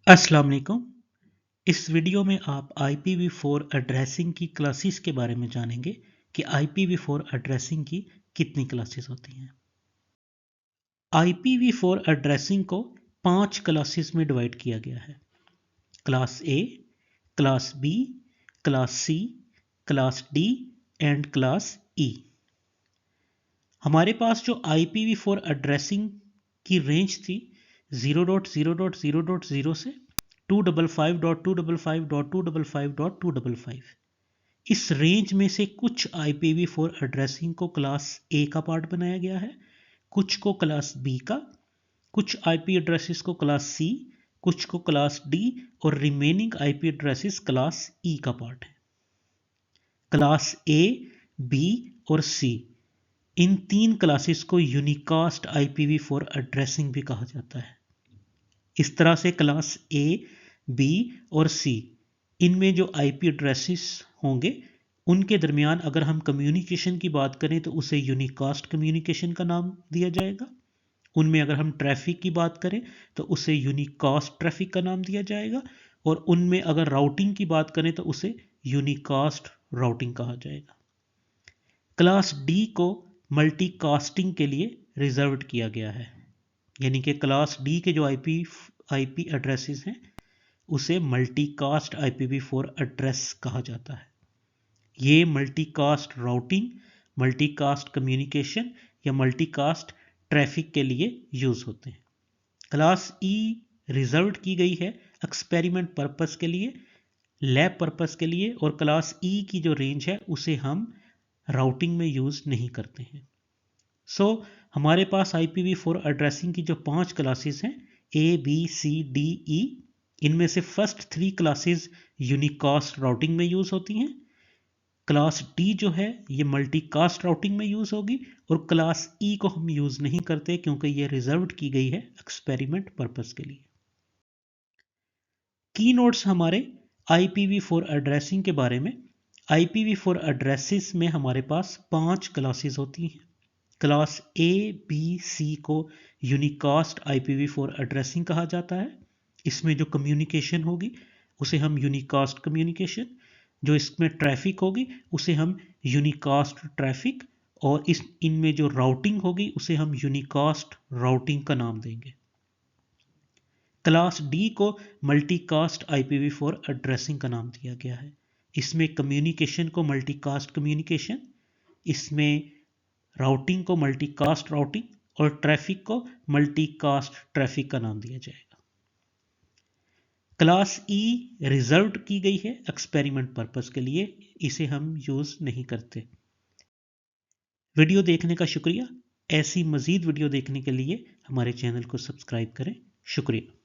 अस्सलाम वालेकुम। इस वीडियो में आप IPv4 एड्रेसिंग की क्लासेस के बारे में जानेंगे कि IPv4 एड्रेसिंग की कितनी क्लासेस होती हैं। IPv4 एड्रेसिंग को 5 क्लासेस में डिवाइड किया गया है। Class A, class B, class C, class D and class E। हमारे पास जो IPv4 एड्रेसिंग की रेंज थी 0.0.0.0 से 255.255.255.255, इस रेंज में से कुछ IPv4 एड्रेसिंग को क्लास A का पार्ट बनाया गया है, कुछ को क्लास B का, कुछ IP एड्रेसेस को क्लास C, कुछ को क्लास D और remaining IP addresses class E का पार्ट है। क्लास A, B और C इन 3 क्लासेस को यूनिकास्ट IPv4 एड्रेसिंग भी कहा जाता है। इस तरह से क्लास A, B और C इनमें जो IP एड्रेसेस होंगे उनके दरमियान अगर हम कम्युनिकेशन की बात करें तो उसे यूनिकास्ट कम्युनिकेशन का नाम दिया जाएगा। उनमें अगर हम ट्रैफिक की बात करें तो उसे यूनिकास्ट ट्रैफिक का नाम दिया जाएगा, और उनमें अगर राउटिंग की बात करें तो उसे यूनिकास्ट राउटिंग कहा जाएगा। क्लास D को मल्टीकास्टिंग के लिए रिजर्व्ड किया गया है, यानी कि क्लास D के जो IP एड्रेसेस हैं उसे मल्टीकास्ट IPv4 एड्रेस कहा जाता है। ये मल्टीकास्ट राउटिंग, मल्टीकास्ट कम्युनिकेशन या मल्टीकास्ट ट्रैफिक के लिए यूज होते हैं। क्लास E रिजर्व्ड की गई है एक्सपेरिमेंट पर्पस के लिए, लैब पर्पस के लिए, और क्लास E की जो रेंज है उसे हम राउटिंग में यूज नहीं करते हैं। हमारे पास IPv4 एड्रेसिंग की जो 5 क्लासेस हैं A, B, C, D, E, इनमें से फर्स्ट 3 क्लासेस यूनिकास्ट राउटिंग में यूज होती हैं। क्लास D जो है ये मल्टीकास्ट राउटिंग में यूज होगी, और क्लास E को हम यूज नहीं करते क्योंकि ये रिजर्व्ड की गई है एक्सपेरिमेंट पर्पस के लिए। की नोट्स हमारे IPv4 एड्रेसिंग के बारे में। IPv4 एड्रेसेस में हमारे पास 5 क्लासेस होती हैं। क्लास A, B, C को यूनिकास्ट IPv4 एड्रेसिंग कहा जाता है। इसमें जो कम्युनिकेशन होगी उसे हम यूनिकास्ट कम्युनिकेशन, जो इसमें ट्रैफिक होगी उसे हम यूनिकास्ट ट्रैफिक, और इनमें जो राउटिंग होगी उसे हम यूनिकास्ट राउटिंग का नाम देंगे। क्लास D को मल्टीकास्ट IPv4 एड्रेसिंग का नाम दिया गया है। इसमें कम्युनिकेशन को मल्टीकास्ट कम्युनिकेशन, इसमें राउटिंग को मल्टीकास्ट राउटिंग और ट्रैफिक को मल्टीकास्ट ट्रैफिक का नाम दिया जाएगा। क्लास E रिजर्व्ड की गई है एक्सपेरिमेंट पर्पस के लिए, इसे हम यूज नहीं करते। वीडियो देखने का शुक्रिया। ऐसी मजीद वीडियो देखने के लिए हमारे चैनल को सब्सक्राइब करें। शुक्रिया।